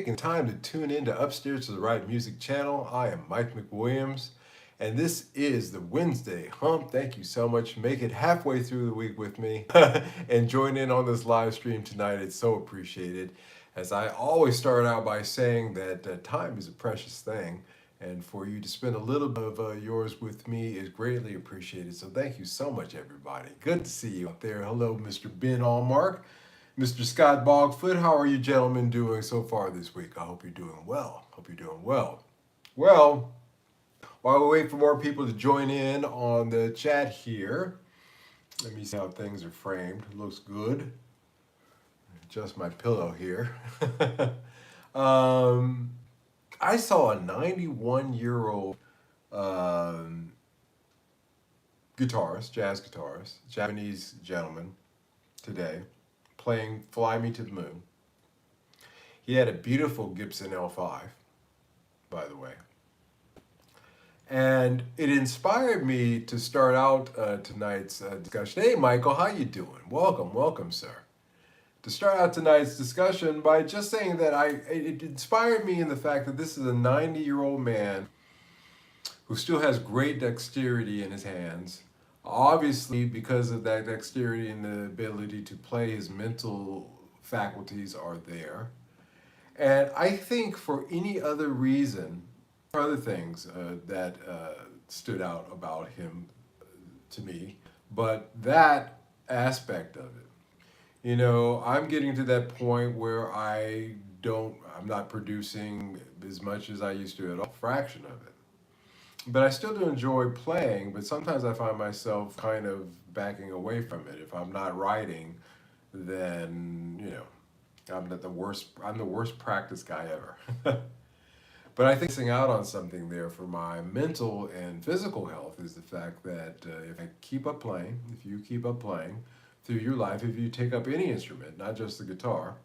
taking time to tune in to Upstairs to the Right Music channel. I am Mike McWilliams, and this is the Wednesday Hump. Thank you so much. Make it halfway through the week with me and join in on this live stream tonight. It's so appreciated. As I always start out by saying that time is a precious thing, and for you to spend a little bit of yours with me is greatly appreciated. So thank you so much, everybody. Good to see you out there. Hello, Mr. Ben Allmark. Mr. Scott Bogfoot, how are you gentlemen doing so far this week? I hope you're doing well. Hope you're doing well. Well, while we wait for more people to join in on the chat here, let me see how things are framed. Looks good. Adjust my pillow here. I saw a 91-year-old guitarist, jazz guitarist, Japanese gentleman today, playing Fly Me to the Moon. He had a beautiful Gibson L5, by the way. And it inspired me to start out tonight's discussion. Hey, Michael, how you doing? Welcome, welcome, sir. To start out tonight's discussion by just saying that it inspired me in the fact that this is a 90-year-old man who still has great dexterity in his hands. Obviously, because of that dexterity and the ability to play, his mental faculties are there. And I think for any other reason, other things that stood out about him to me, but that aspect of it. You know, I'm getting to that point where I'm not producing as much as I used to at all, a fraction of it. But I still do enjoy playing, but sometimes I find myself kind of backing away from it. If I'm not writing, then, you know, I'm the worst practice guy ever. But I think missing out on something there for my mental and physical health is the fact that if I keep up playing, if you keep up playing through your life, if you take up any instrument, not just the guitar,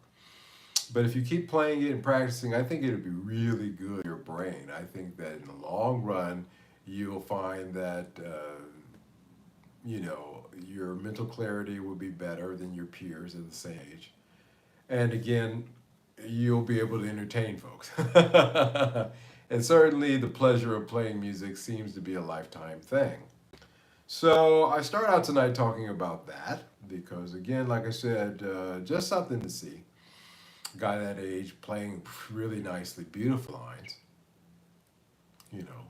but if you keep playing it and practicing, I think it would be really good for your brain. I think that in the long run, you'll find that, you know, your mental clarity will be better than your peers at the same age. And again, you'll be able to entertain folks. And certainly the pleasure of playing music seems to be a lifetime thing. So I start out tonight talking about that because, again, like I said, just something to see. A guy that age playing really nicely, beautiful lines, you know,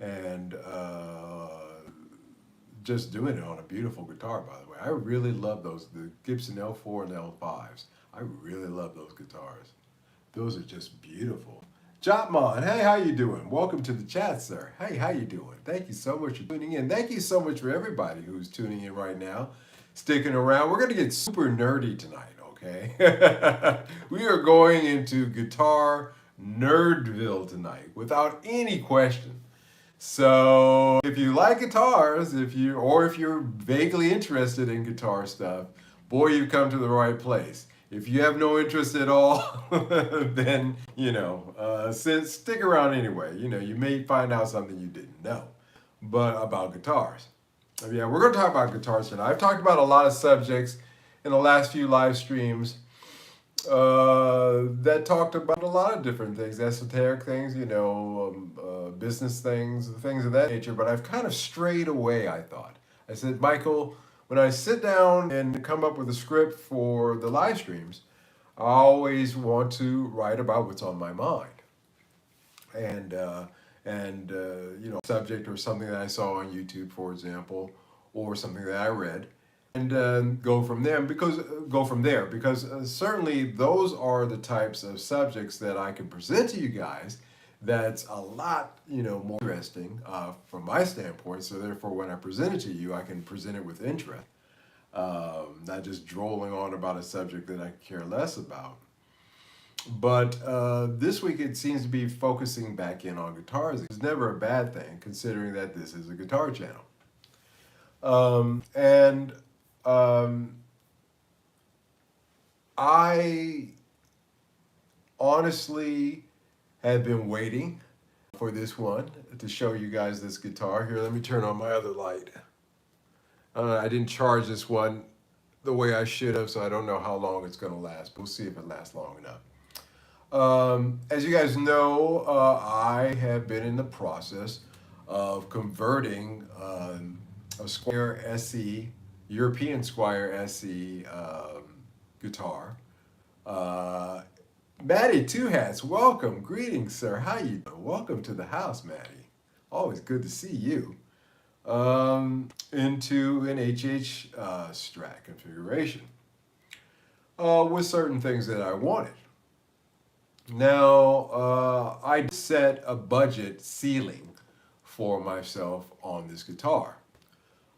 and just doing it on a beautiful guitar, by the way. I really love the Gibson L4 and L5s. I really love those guitars. Those are just beautiful. Jotmon, hey, how you doing? Welcome to the chat, sir. Hey, how you doing? Thank you so much for tuning in. Thank you so much for everybody who's tuning in right now, sticking around. We're going to get super nerdy tonight, okay? We are going into guitar nerdville tonight, without any question. So if you like guitars, if you're vaguely interested in guitar stuff, boy, you've come to the right place. If you have no interest at all, then, you know, stick around anyway. You know, you may find out something you didn't know, but about guitars. Yeah, we're going to talk about guitars tonight. I've talked about a lot of subjects in the last few live streams that talked about a lot of different things, esoteric things, you know, business things of that nature, but I've kind of strayed away, I thought. I said, Michael, when I sit down and come up with a script for the live streams, I always want to write about what's on my mind. And you know, subject or something that I saw on YouTube, for example, or something that I read, and go from there because certainly those are the types of subjects that I can present to you guys that's a lot, you know, more interesting from my standpoint. So therefore, when I present it to you, I can present it with interest, not just drolling on about a subject that I care less about. But this week it seems to be focusing back in on guitars. It's never a bad thing, considering that this is a guitar channel. I honestly have been waiting for this one to show you guys this guitar. Here, let me turn on my other light. I didn't charge this one the way I should have, so I don't know how long it's going to last. We'll see if it lasts long enough. As you guys know, I have been in the process of converting a Squier SE, European Squier SE guitar. Uh, Maddie Two Hats, welcome, greetings, sir. How you doing? Welcome to the house, Maddie. Always good to see you. Into an HH Strat configuration with certain things that I wanted. Now, I set a budget ceiling for myself on this guitar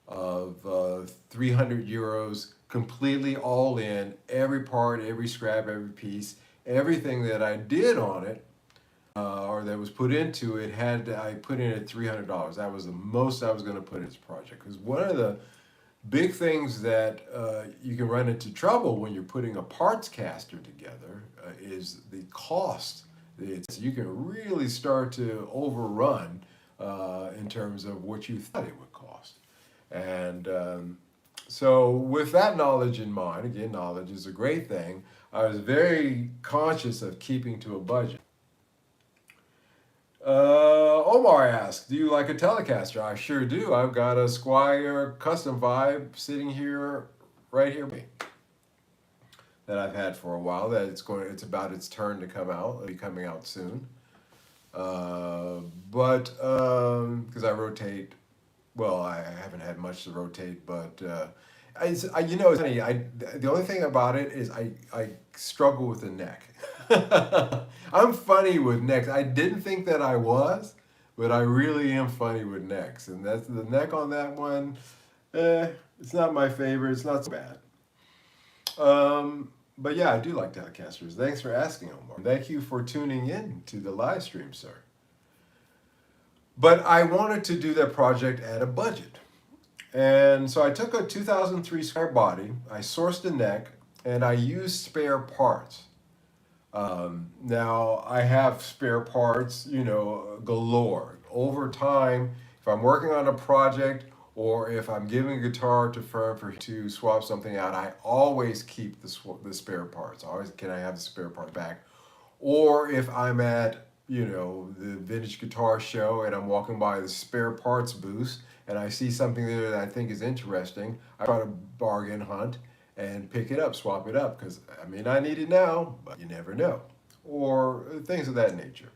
of 300 euros, completely all in, every part, every scrap, every piece, everything that I did on it, or that was put into it, I put in at $300. That was the most I was going to put in this project. Because one of the big things that you can run into trouble when you're putting a parts caster together is the cost. You can really start to overrun in terms of what you thought it would cost. And so with that knowledge in mind, again, knowledge is a great thing, I was very conscious of keeping to a budget. Omar asked, do you like a Telecaster? I sure do. I've got a Squier Custom Vibe sitting here, right here, that I've had for a while. That it's about its turn to come out. It'll be coming out soon. But because I rotate, well, I haven't had much to rotate, but it's funny. The only thing about it is I struggle with the neck. I'm funny with necks. I didn't think that I was, but I really am funny with necks, and that's the neck on that one. It's not my favorite. It's not so bad. But yeah, I do like Telecasters. Thanks for asking, Omar. Thank you for tuning in to the live stream, sir. But I wanted to do that project at a budget. And so I took a 2003 Squier body, I sourced a neck, and I used spare parts. Now, I have spare parts, galore. Over time, if I'm working on a project or if I'm giving a guitar to firm to swap something out, I always keep the spare parts. Can I have the spare part back? Or if I'm at, the vintage guitar show and I'm walking by the spare parts booth and I see something there that I think is interesting, I try to bargain hunt and pick it up, swap it up, because I may not need it now, but you never know, or things of that nature.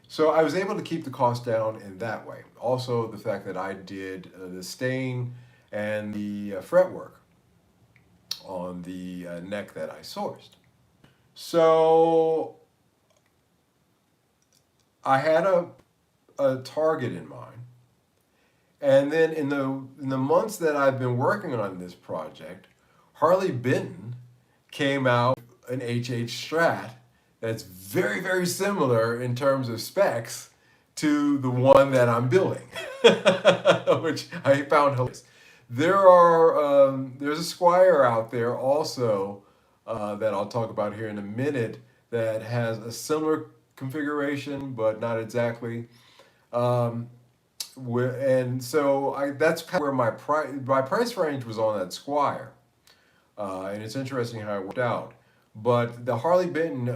So I was able to keep the cost down in that way. Also, the fact that I did the stain and the fretwork on the neck that I sourced. So I had a target in mind. And then in the months that I've been working on this project, Harley Benton came out an HH Strat that's very, very similar in terms of specs to the one that I'm building, which I found hilarious. There's a Squier out there also that I'll talk about here in a minute that has a similar configuration, but not exactly. And so that's kind of where my price range was on that Squier. And it's interesting how it worked out. But the Harley Benton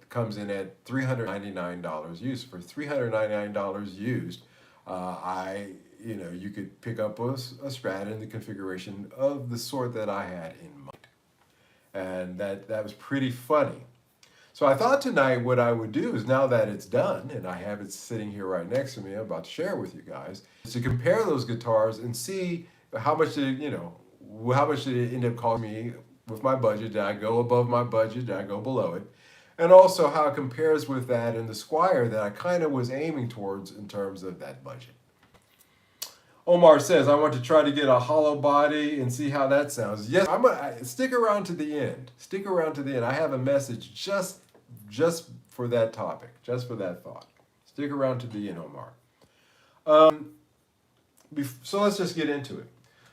comes in at $399 used. For $399 used, you could pick up a Strat in the configuration of the sort that I had in mind. And that was pretty funny. So I thought tonight what I would do is, now that it's done and I have it sitting here right next to me, I'm about to share with you guys, is to compare those guitars and see how much did it end up costing me with my budget. Did I go above my budget? Did I go below it? And also how it compares with that in the Squier that I kind of was aiming towards in terms of that budget. Omar says, I want to try to get a hollow body and see how that sounds. Yes, stick around to the end. Stick around to the end. I have a message just for that topic, just for that thought. Stick around to the end, Omar. So let's just get into it.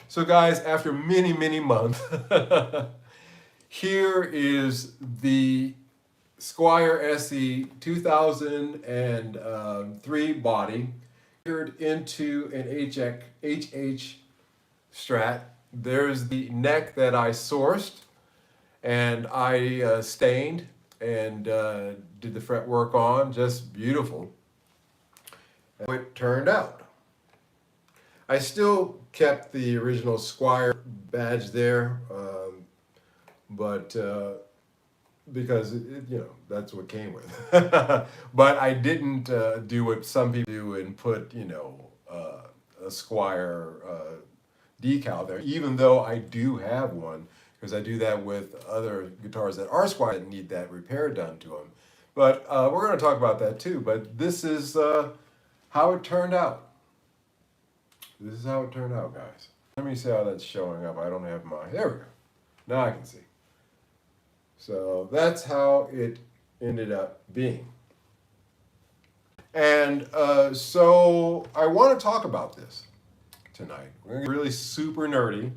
So guys, after many, many months, here is the Squier SE 2003 body into an HH Strat. There's the neck that I sourced and I stained and did the fretwork on, just beautiful. And it turned out. I still kept the original Squier badge there, but because that's what came with. But I didn't do what some people do and put a Squier decal there, even though I do have one, because I do that with other guitars that are Squier that need that repair done to them. But we're going to talk about that too. But this is how it turned out. This is how it turned out, guys. Let me see how that's showing up. I don't have my, there we go. Now I can see. So that's how it ended up being. And so I want to talk about this tonight. We're going to get really super nerdy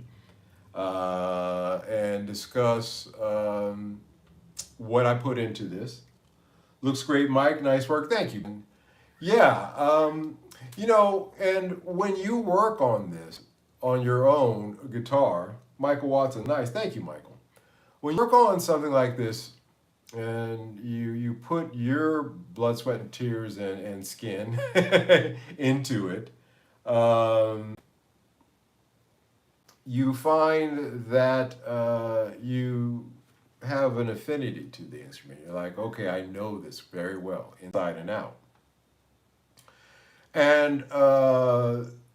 and discuss what I put into this. Looks great, Mike. Nice work. Thank you. Yeah, and when you work on this on your own guitar, Michael Watson, nice. Thank you, Michael. When you work on something like this and you put your blood, sweat, and tears and skin into it, you find that you have an affinity to the instrument. You're like, okay, I know this very well, inside and out. And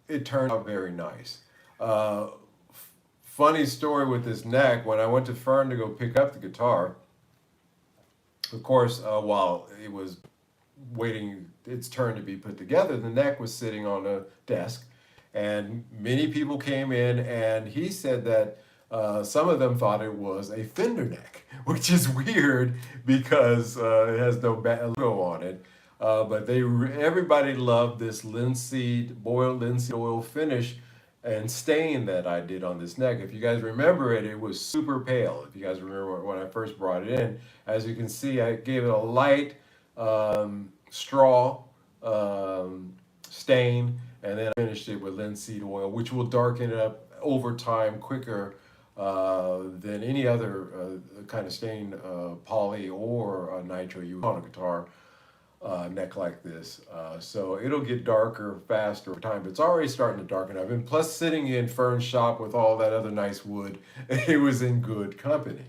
it turned out very nice. Funny story with this neck, when I went to Fern to go pick up the guitar, of course, while it was waiting its turn to be put together, the neck was sitting on a desk, and many people came in, and he said that some of them thought it was a Fender neck, which is weird because it has no logo on it. But everybody loved this boiled linseed oil finish and stain that I did on this neck. If you guys remember it, it was super pale. If you guys remember when I first brought it in, as you can see, I gave it a light straw stain, and then I finished it with linseed oil, which will darken it up over time quicker than any other kind of stain, poly or nitro you on a guitar neck like this. So it'll get darker faster over time, but it's already starting to darken up. And plus, sitting in Fern's shop with all that other nice wood, it was in good company.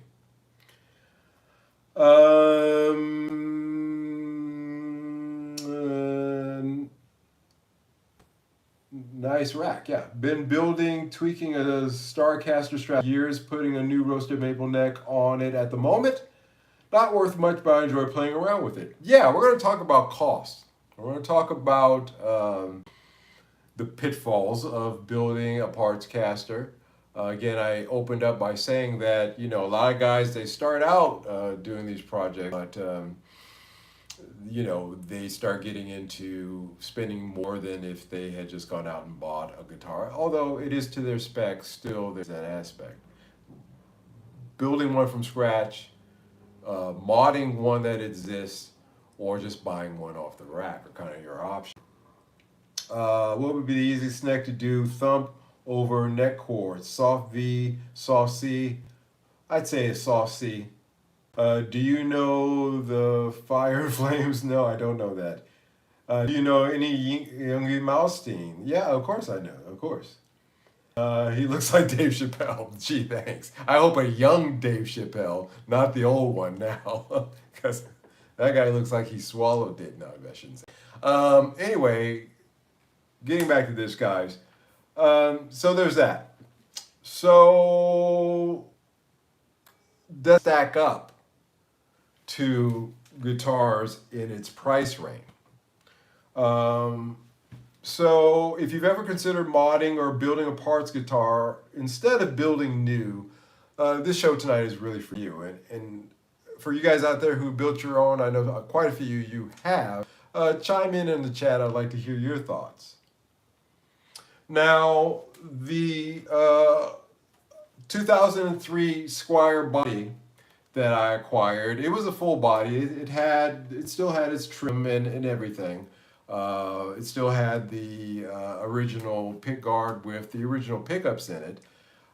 Nice rack, yeah. Been tweaking a Starcaster Strat years, putting a new roasted maple neck on it at the moment. Not worth much, but I enjoy playing around with it. Yeah, we're going to talk about cost. We're going to talk about the pitfalls of building a parts caster. Again, I opened up by saying that, a lot of guys, they start out doing these projects, but, they start getting into spending more than if they had just gone out and bought a guitar. Although it is to their specs, still there's that aspect. Building one from scratch, modding one that exists, or just buying one off the rack are kind of your option. What would be the easiest neck to do? Thump over neck chords. Soft V, soft C. I'd say a soft C. Do you know the Fire Flames? No, I don't know that. Do you know any Youngie Malstein? Yeah, of course I know, of course. He looks like Dave Chappelle. Gee, thanks. I hope a young Dave Chappelle, not the old one now, because that guy looks like he swallowed it. No, I shouldn't say. Anyway, getting back to this, guys. So there's that. So does stack up to guitars in its price range. So if you've ever considered modding or building a parts guitar, instead of building new, this show tonight is really for you. And for you guys out there who built your own, I know quite a few you have, chime in the chat. I'd like to hear your thoughts. Now, the 2003 Squier body that I acquired, it was a full body. It still had its trim and everything. It still had the original pick guard with the original pickups in it.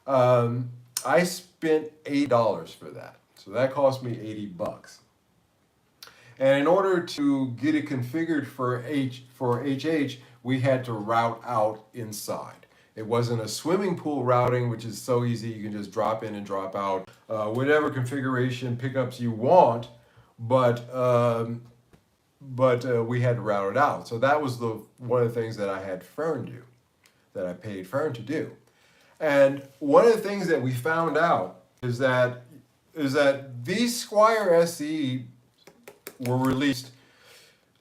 I spent $8 for that, so that cost me $80. And in order to get it configured for HH, we had to route out inside. It wasn't a swimming pool routing, which is so easy. You can just drop in and drop out whatever configuration pickups you want, but we had to route it out. So that was one of the things that I had Fern do, that I paid Fern to do. And one of the things that we found out is that these Squier SE were released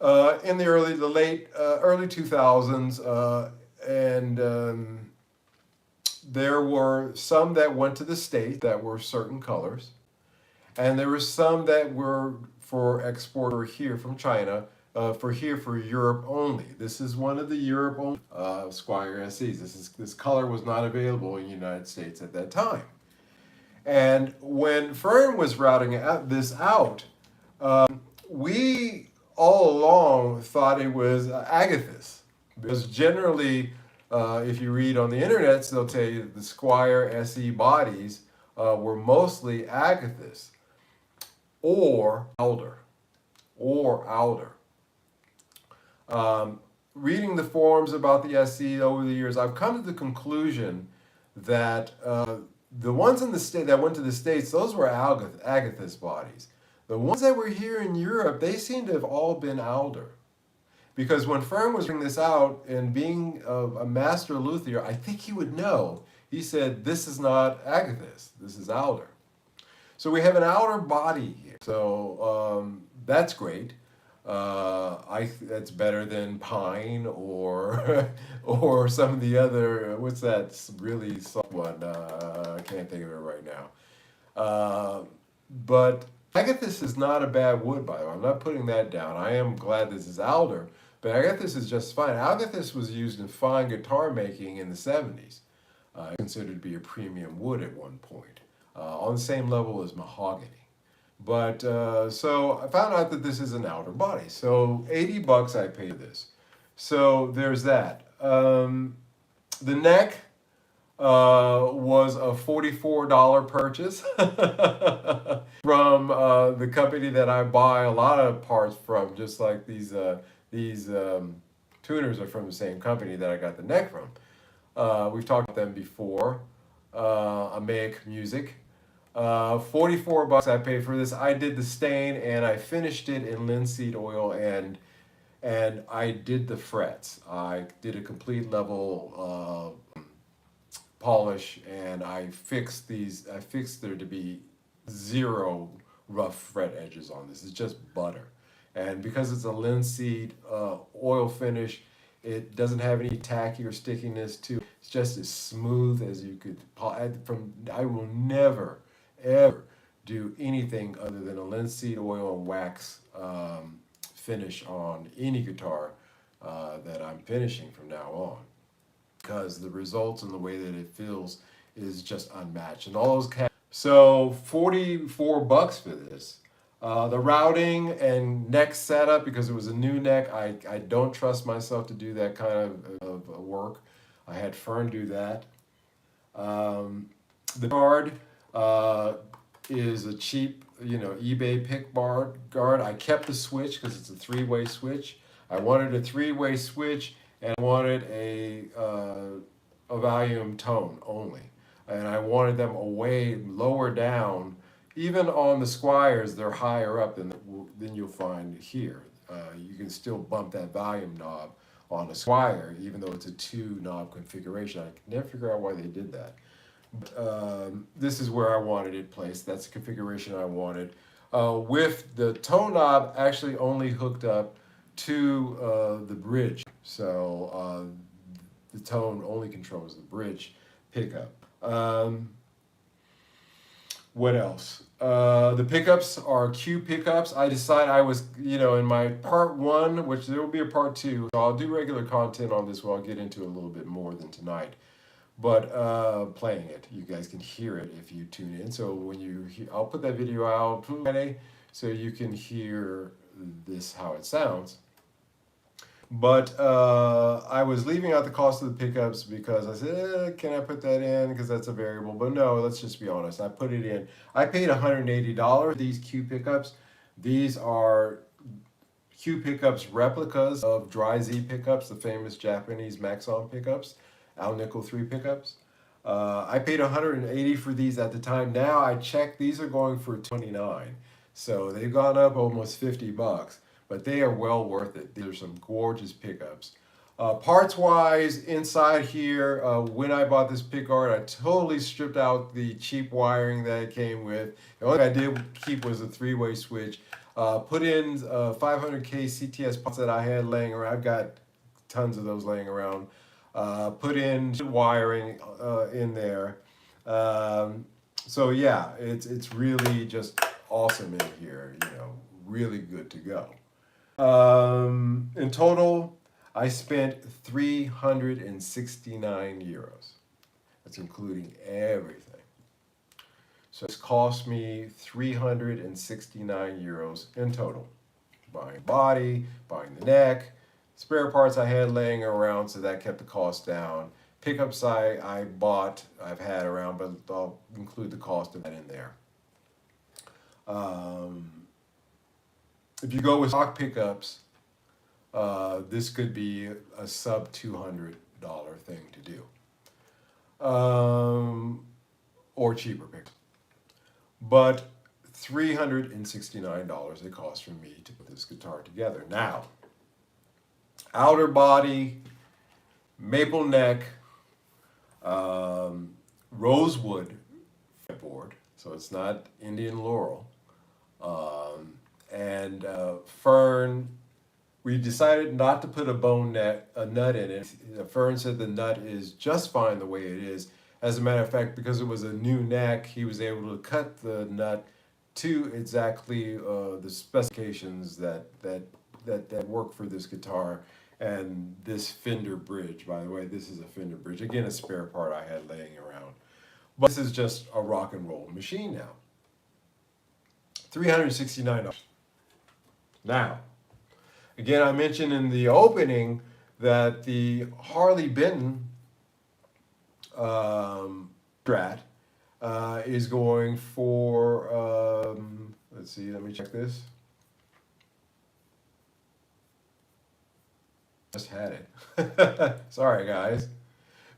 in the early 2000s, and there were some that went to the States that were certain colors, and there were some that were for export or here from China, for Europe only. This is one of the Europe only Squier SEs. This color was not available in the United States at that time. And when Fern was routing this out, we all along thought it was agathis, because generally, if you read on the internet, they'll tell you that the Squier SE bodies were mostly agathis or alder. Reading the forums about the SE over the years, I've come to the conclusion that the ones in the state that went to the States, those were agathis bodies. The ones that were here in Europe, they seem to have all been alder. Because when Fern was bringing this out, and being a master luthier, I think he would know. He said, this is not agathis, this is alder. So we have an alder body here. So that's great. That's better than pine or or some of the other, what's that really soft one? I can't think of it right now. But agathis is not a bad wood, by the way. I'm not putting that down. I am glad this is alder, but agathis is just fine. Agathis was used in fine guitar making in the 70s. Considered to be a premium wood at one point, on the same level as mahogany. But so I found out that this is an alder body. So $80 I paid this. So there's that. The neck was a $44 purchase from the company that I buy a lot of parts from. Just like these tuners are from the same company that I got the neck from. We've talked about them before. Amaic Music. $44 I paid for this. I did the stain and I finished it in linseed oil, and I did the frets. I did a complete level polish, and I fixed there to be zero rough fret edges on this. It's just butter. And because it's a linseed oil finish, it doesn't have any tacky or stickiness to it. It's just as smooth as you could. I will never ever do anything other than a linseed oil and wax finish on any guitar that I'm finishing from now on, because the results and the way that it feels is just unmatched. And all those so $44 for this. The routing and neck setup, because it was a new neck, I don't trust myself to do that kind of work. I had Fern do that. The guard is a cheap, eBay pick guard. I kept the switch because it's a three-way switch. I wanted a three-way switch, and I wanted a volume tone only. And I wanted them lower down. Even on the Squiers, they're higher up than you'll find here. You can still bump that volume knob on a Squier, even though it's a 2-knob configuration. I can never figure out why they did that. But, this is where I wanted it placed. That's the configuration I wanted. With the tone knob actually only hooked up to the bridge. So the tone only controls the bridge pickup. What else? The pickups are Q pickups. I decided I was, in my part 1, which there will be a part 2, so I'll do regular content on this where I'll get into it a little bit more than tonight. But playing it, you guys can hear it if you tune in. So when I'll put that video out Friday so you can hear this, how it sounds. But I was leaving out the cost of the pickups because I said, can I put that in? Because that's a variable. But no, let's just be honest. I put it in. I paid $180 for these Q pickups. These are Q pickups replicas of Dry Z pickups, the famous Japanese Maxon pickups, Al Nickel 3 pickups. I paid 180 for these at the time. Now I checked, these are going for 29. So they've gone up almost 50 bucks, but they are well worth it. These are some gorgeous pickups. Parts wise, inside here, when I bought this pickguard, I totally stripped out the cheap wiring that it came with. The only thing I did keep was a three-way switch. Put in 500K CTS parts that I had laying around. I've got tons of those laying around. Put in wiring in there. So yeah, it's really just awesome in here. You know, really good to go. In total, I spent 369 euros. That's including everything. So it's cost me 369 euros in total. Buying body, buying the neck, spare parts I had laying around, so that kept the cost down. Pickups I bought, I've had around, but I'll include the cost of that in there. If you go with stock pickups, this could be a sub $200 thing to do, or cheaper pickups. But $369 it cost for me to put this guitar together. Now, outer body, maple neck, rosewood fretboard, so it's not Indian laurel, and fern. We decided not to put a nut in it. Fern said the nut is just fine the way it is. As a matter of fact, because it was a new neck, he was able to cut the nut to exactly the specifications that work for this guitar and this Fender bridge. By the way, this is a Fender bridge. Again, a spare part I had laying around. But this is just a rock and roll machine now. $369. Now, again, I mentioned in the opening that the Harley Benton Strat is going for, let's see, let me check this. Just had it. Sorry, guys.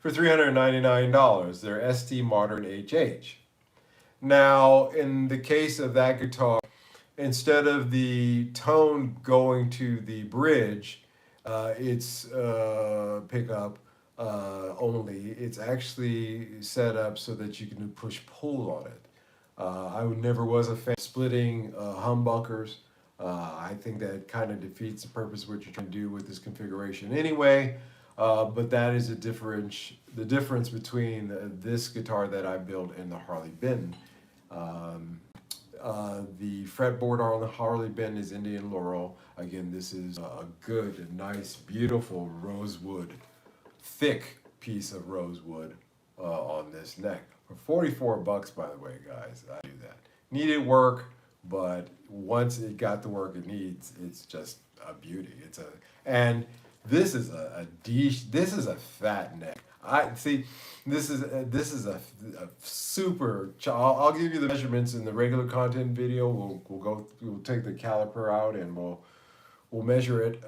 For $399, they're ST Modern HH. Now, in the case of that guitar, instead of the tone going to the bridge, it's pickup only. It's actually set up so that you can do push-pull on it. I never was a fan of splitting humbuckers. I think that kind of defeats the purpose of what you're trying to do with this configuration anyway. But that is the difference between this guitar that I built and the Harley Benton. The fretboard on the Harley Benton is Indian laurel. Again, this is a good, nice, beautiful rosewood, thick piece of rosewood on this neck. For 44 bucks, by the way, guys, I do that. Needed work, but once it got the work it needs, it's just a beauty. And this is this is a fat neck. This is a super. I'll give you the measurements in the regular content video. We'll take the caliper out and we'll measure it.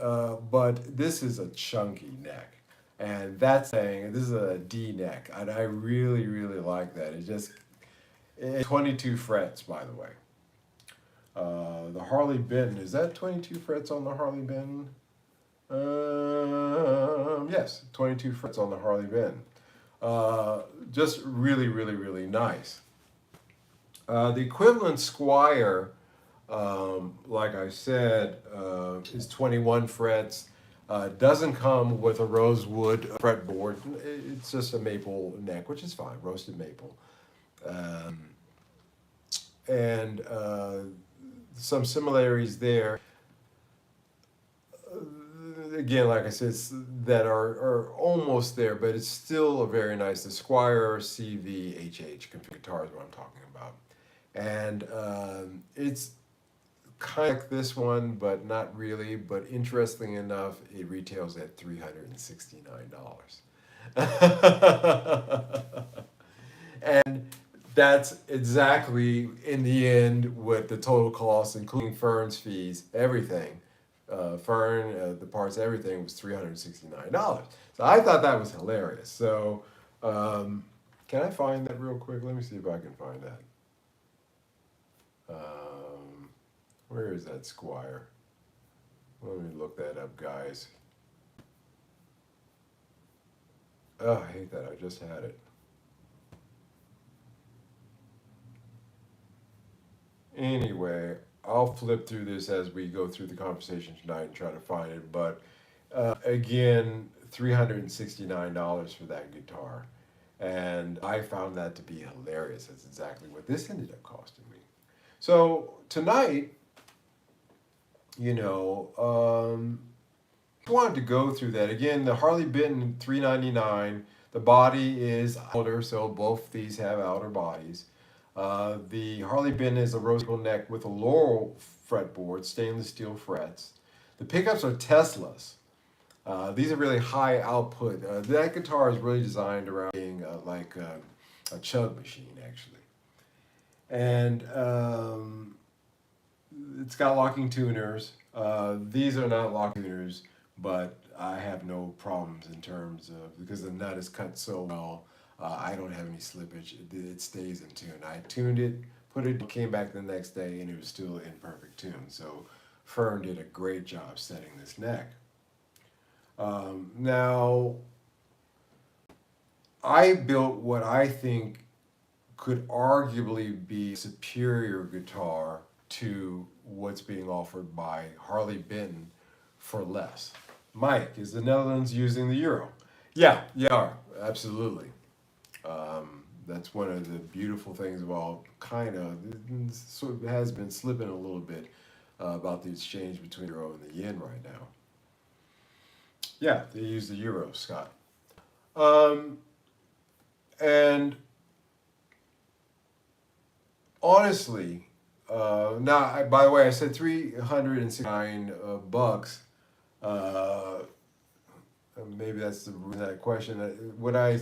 But this is a chunky neck, and that's saying this is a D neck, and I really like that. It's 22 frets, by the way. The Harley Benton, is that 22 frets on the Harley Benton? Yes, 22 frets on the Harley Benton. Just really nice. The equivalent Squier, like I said, is 21 frets. Doesn't come with a rosewood fretboard. It's just a maple neck, which is fine, roasted maple. And some similarities there. Again, like I said, that are almost there, but it's still a very nice. The Squier CV HH guitar is what I'm talking about. And it's kind of like this one, but not really. But interesting enough, it retails at $369. And that's exactly, in the end, what the total cost, including Fern's fees, everything, Fern, the parts, everything was $369. So I thought that was hilarious. So can I find that real quick? Let me see if I can find that. Where is that Squier? Let me look that up, guys. Oh, I hate that. I just had it. Anyway, I'll flip through this as we go through the conversation tonight and try to find it. But again, $369 for that guitar. And I found that to be hilarious. That's exactly what this ended up costing me. So tonight, wanted to go through that. Again, the Harley Benton $399. The body is outer, so both these have outer bodies. The Harley Benton is a rose gold neck with a laurel fretboard, stainless steel frets. The pickups are Teslas. These are really high output. That guitar is really designed around being like a chug machine, actually. And it's got locking tuners. These are not locking tuners, but I have no problems in terms of, because the nut is cut so well, I don't have any slippage. It stays in tune. I tuned it, put it, came back the next day, and it was still in perfect tune. So Fern did a great job setting this neck. Now, I built what I think could arguably be a superior guitar to what's being offered by Harley Benton for less. Mike, is the Netherlands using the euro? Yeah, they are, absolutely. That's one of the beautiful things about sort of has been slipping a little bit about the exchange between the euro and the yen right now. Yeah, they use the euro, Scott. And honestly, by the way, I said 369 bucks. Maybe that's the reason that question. What I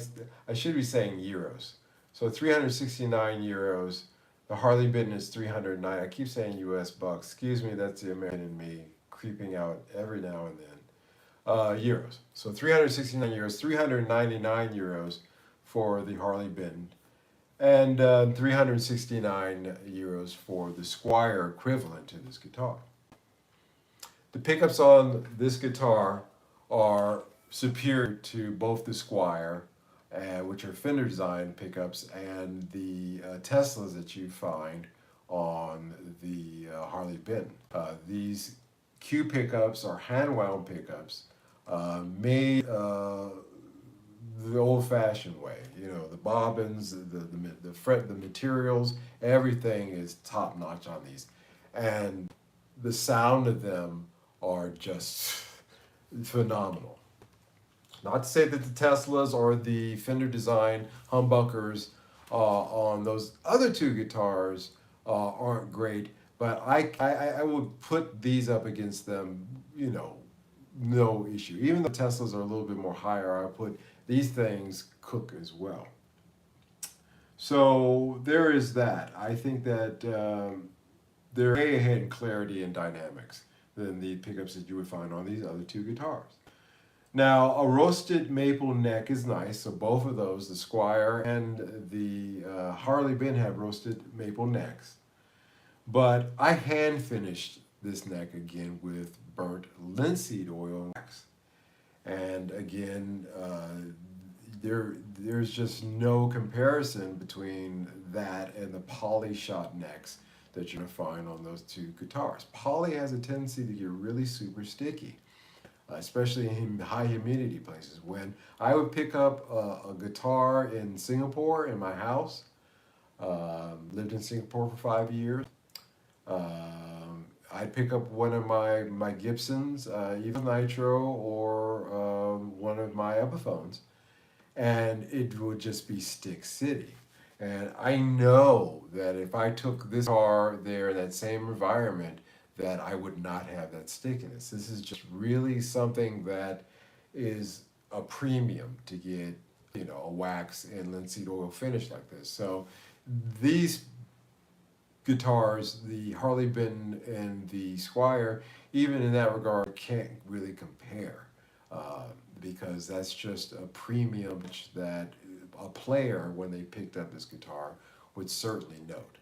should be saying euros. So 369 euros. The Harley Benton is 309. I keep saying US bucks. Excuse me, that's the American in me creeping out every now and then. Euros. So 369 euros, 399 euros for the Harley Benton, and 369 euros for the Squier equivalent to this guitar. The pickups on this guitar are superior to both the Squier, which are Fender design pickups, and the Teslas that you find on the Harley Benton. These Q pickups are hand wound pickups, made the old-fashioned way. The bobbins, the fret, the materials, everything is top notch on these, and the sound of them are just phenomenal. Not to say that the Teslas or the Fender design humbuckers on those other two guitars aren't great, but I would put these up against them, no issue. Even though Teslas are a little bit more higher output, these things cook as well. So there is that. I think that they're way ahead in clarity and dynamics than the pickups that you would find on these other two guitars. Now, a roasted maple neck is nice. So both of those, the Squier and the Harley Benton, have roasted maple necks. But I hand finished this neck again with burnt linseed oil and wax. And again, there's just no comparison between that and the poly shot necks that you're going to find on those two guitars. Poly has a tendency to get really super sticky, especially in high humidity places. When I would pick up a guitar in Singapore in my house, lived in Singapore for 5 years, I'd pick up one of my Gibsons, either Nitro or one of my Epiphones, and it would just be stick city. And I know that if I took this guitar there in that same environment, that I would not have that stickiness. This is just really something that is a premium to get, a wax and linseed oil finish like this. So these guitars, the Harley Benton and the Squier, even in that regard, can't really compare uh, because that's just a premium that a player, when they picked up this guitar, would certainly note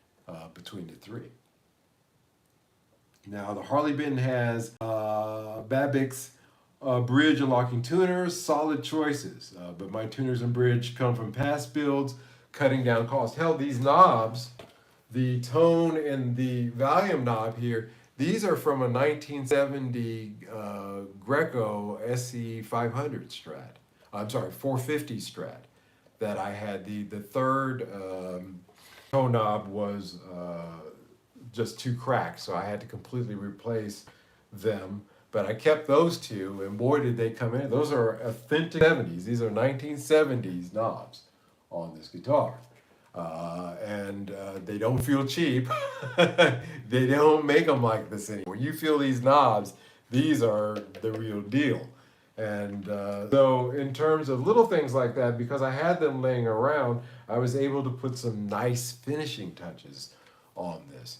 between the three. Now, the Harley Benton has Babbitt's bridge and locking tuners, solid choices. But my tuners and bridge come from past builds, cutting down cost. Hell, these knobs, the tone and the volume knob here, these are from a 1970 Greco SE 500 Strat. I'm sorry, 450 Strat that I had. The third tone knob was just too cracked, so I had to completely replace them. But I kept those two, and boy, did they come in. Those are authentic 70s. These are 1970s knobs on this guitar. And they don't feel cheap. They don't make them like this anymore. You feel these knobs, these are the real deal. And so in terms of little things like that, because I had them laying around, I was able to put some nice finishing touches on this.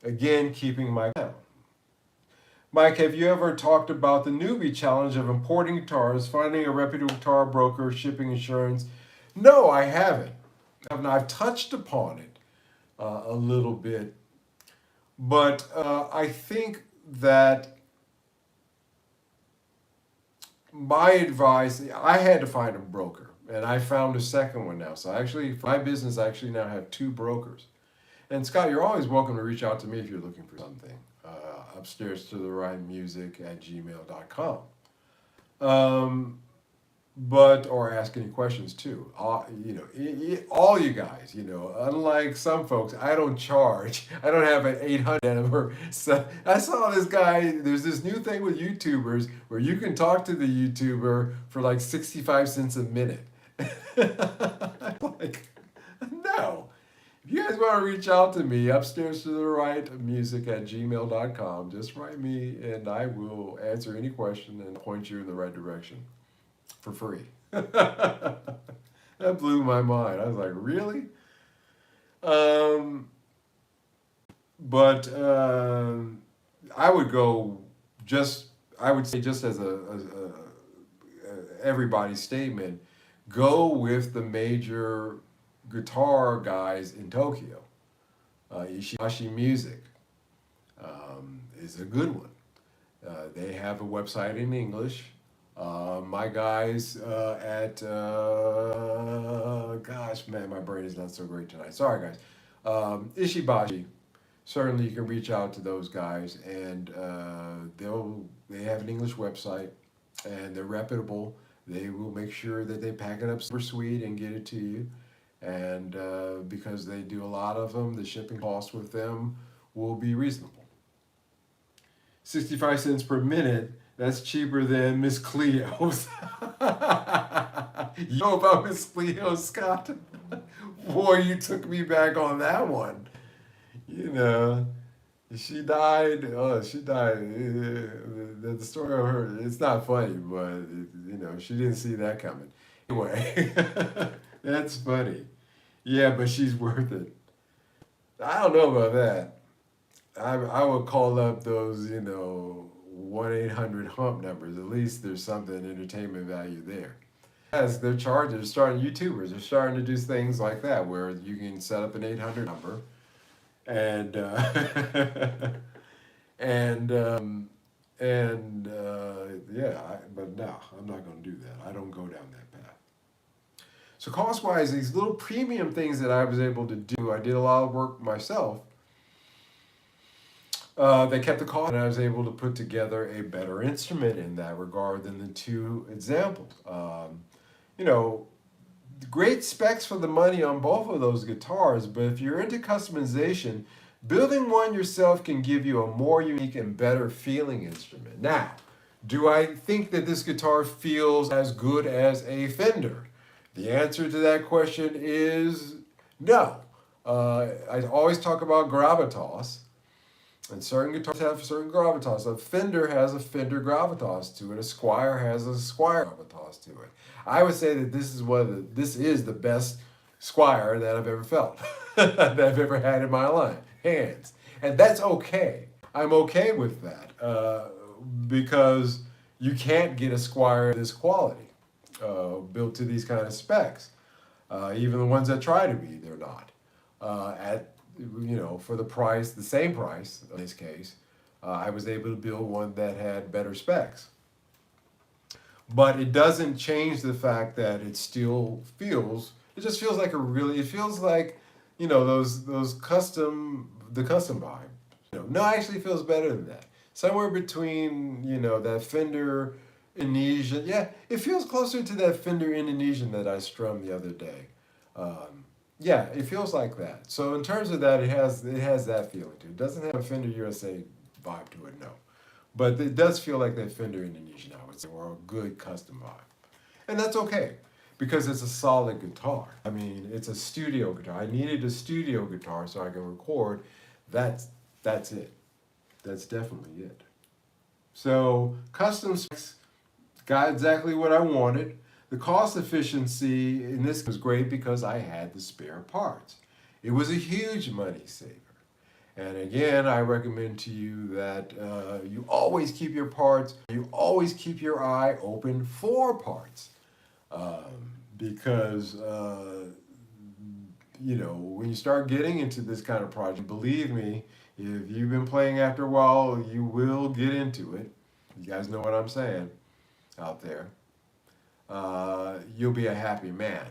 Again, keeping my down. Mike, have you ever talked about the newbie challenge of importing guitars, finding a reputable guitar broker, shipping insurance? No, I haven't. I've touched upon it a little bit, but I think that my advice, I had to find a broker, and I found a second one now. So actually, for my business, I actually now have two brokers. And Scott, you're always welcome to reach out to me if you're looking for something. Upstairs to the right music at gmail.com. But or ask any questions too. All you guys, unlike some folks, I don't charge. I don't have an 800 number. So I saw this guy. There's this new thing with YouTubers where you can talk to the YouTuber for like 65 cents a minute. Like, no. If you guys want to reach out to me, upstairs to the right music at gmail.com, just write me and I will answer any question and point you in the right direction for free. That blew my mind. I was like, really? But I would go I would say just as a everybody's statement, go with the major guitar guys in Tokyo. Ishibashi Music is a good one. They have a website in English. My guys gosh, man, my brain is not so great tonight. Sorry, guys. Ishibashi, certainly you can reach out to those guys, and they have an English website, and they're reputable. They will make sure that they pack it up super sweet and get it to you. And because they do a lot of them, the shipping cost with them will be reasonable. 65 cents per minute, that's cheaper than Miss Cleo's. You know about Miss Cleo, Scott? Boy, you took me back on that one. She died. Oh, she died. The story of her, it's not funny, but, she didn't see that coming. Anyway, that's funny. Yeah, but she's worth it. I don't know about that. I would call up those, 1-800-HUMP numbers. At least there's something entertainment value there. As they're starting YouTubers. They're starting to do things like that where you can set up an 800 number and but no, I'm not going to do that. I don't go down that path. So cost-wise, these little premium things that I was able to do, I did a lot of work myself. They kept the cost, and I was able to put together a better instrument in that regard than the two examples. Great specs for the money on both of those guitars, but if you're into customization, building one yourself can give you a more unique and better feeling instrument. Now, do I think that this guitar feels as good as a Fender? The answer to that question is no. I always talk about gravitas, and certain guitars have certain gravitas. A Fender has a Fender gravitas to it. A Squier has a Squier gravitas to it. I would say that this is the best Squier that I've ever felt, that I've ever had in my life. hands. And that's okay. I'm okay with that because you can't get a Squier of this quality built to these kind of specs. Even the ones that try to be, they're not. At for the price, the same price in this case, I was able to build one that had better specs. But it doesn't change the fact that it still feels. It just feels like a really. It feels like, those the custom vibe. No, actually it feels better than that. Somewhere between that Fender Indonesian. Yeah, it feels closer to that Fender Indonesian that I strummed the other day. Yeah, it feels like that. So in terms of that, it has that feeling to it. It doesn't have a Fender USA vibe to it, no. But it does feel like that Fender Indonesian, I would say, or a good custom vibe. And that's okay, because it's a solid guitar. I mean, it's a studio guitar. I needed a studio guitar so I can record. That's it. That's definitely it. So custom specs got exactly what I wanted. The cost efficiency in this was great because I had the spare parts. It was a huge money saver. And again, I recommend to you that you always keep your parts, you always keep your eye open for parts. Because, when you start getting into this kind of project, believe me, if you've been playing after a while, you will get into it. You guys know what I'm saying out there. You'll be a happy man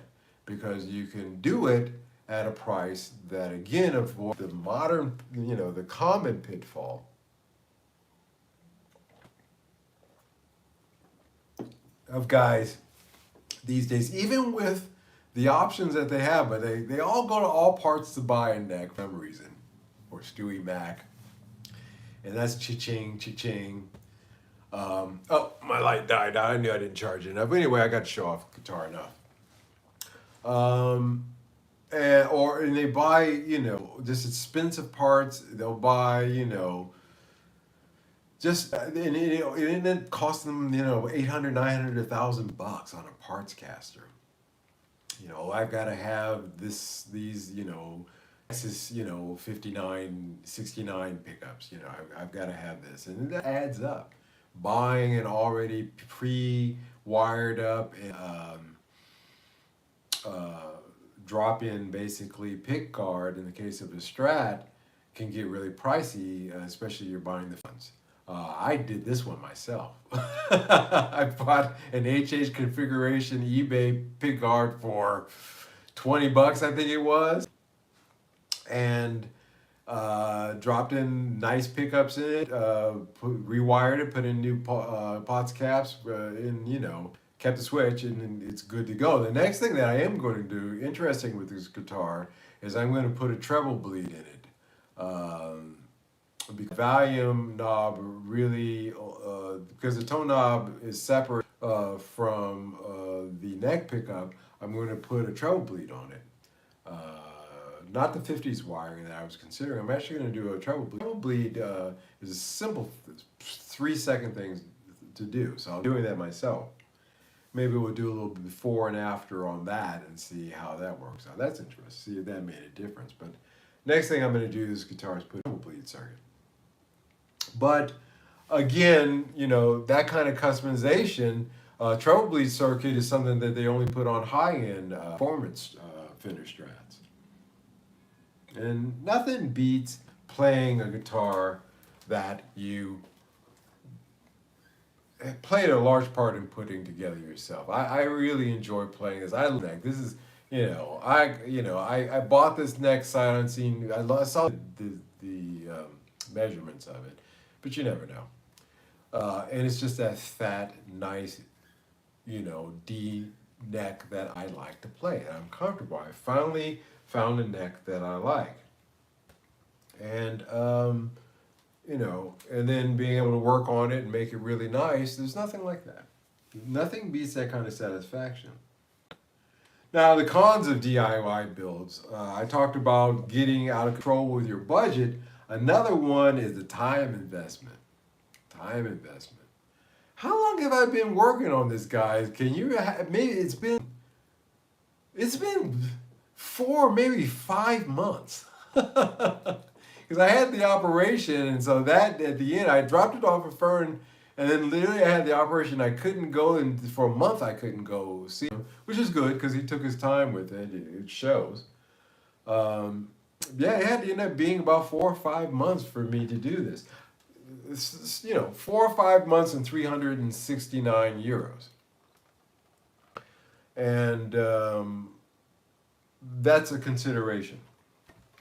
because you can do it at a price that again avoids the modern, the common pitfall of guys these days, even with the options that they have, but they all go to All Parts to Buy a neck for some reason, or Stewie Mac, and that's cha-ching, cha-ching. Oh, my light died. I knew I didn't charge it enough. But anyway, I got to show off the guitar enough. And they buy, just expensive parts. They'll buy, just and it costs them, $800, $900, $1,000 on a parts caster. I've got to have these, Texas, 59, 69 pickups. I've got to have this, and that adds up. Buying an already pre-wired up drop-in basically pick guard in the case of a Strat can get really pricey, especially if you're buying the funds. I did this one myself. I bought an HH configuration eBay pick guard for $20, I think it was, and dropped in nice pickups in it, rewired it, put in new pots caps, kept the switch, and it's good to go. The next thing that I am going to do, interesting with this guitar, is I'm going to put a treble bleed in it. Because the volume knob really, because the tone knob is separate from the neck pickup, I'm going to put a treble bleed on it. Not the 50s wiring that I was considering. I'm actually going to do a treble bleed. Treble bleed is a simple 3-second thing to do, so I'm doing that myself. Maybe we'll do a little before and after on that and see how that works out. That's interesting. See if that made a difference. But next thing I'm going to do this guitar is put a treble bleed circuit. But again, that kind of customization, treble bleed circuit is something that they only put on high-end performance Fender Strats. And nothing beats playing a guitar that you played a large part in putting together yourself. I really enjoy playing this. I love neck. This is, I bought this neck sight unseen. I saw the measurements of it, but you never know. And it's just that fat, nice, D neck that I like to play. And I'm comfortable. I finally found a neck that I like. And, and then being able to work on it and make it really nice, there's nothing like that. Nothing beats that kind of satisfaction. Now, the cons of DIY builds. I talked about getting out of control with your budget. Another one is the time investment. Time investment. How long have I been working on this, guys? Can you, maybe it's been 4, maybe 5 months. because I had the operation, and so that at the end I dropped it off at Fern, and then literally I had the operation. I couldn't go, and for a month I couldn't go see him, which is good because he took his time with it. It shows. Yeah, it had to end up being about 4 or 5 months for me to do this. 4 or 5 months and 369 euros. And that's a consideration.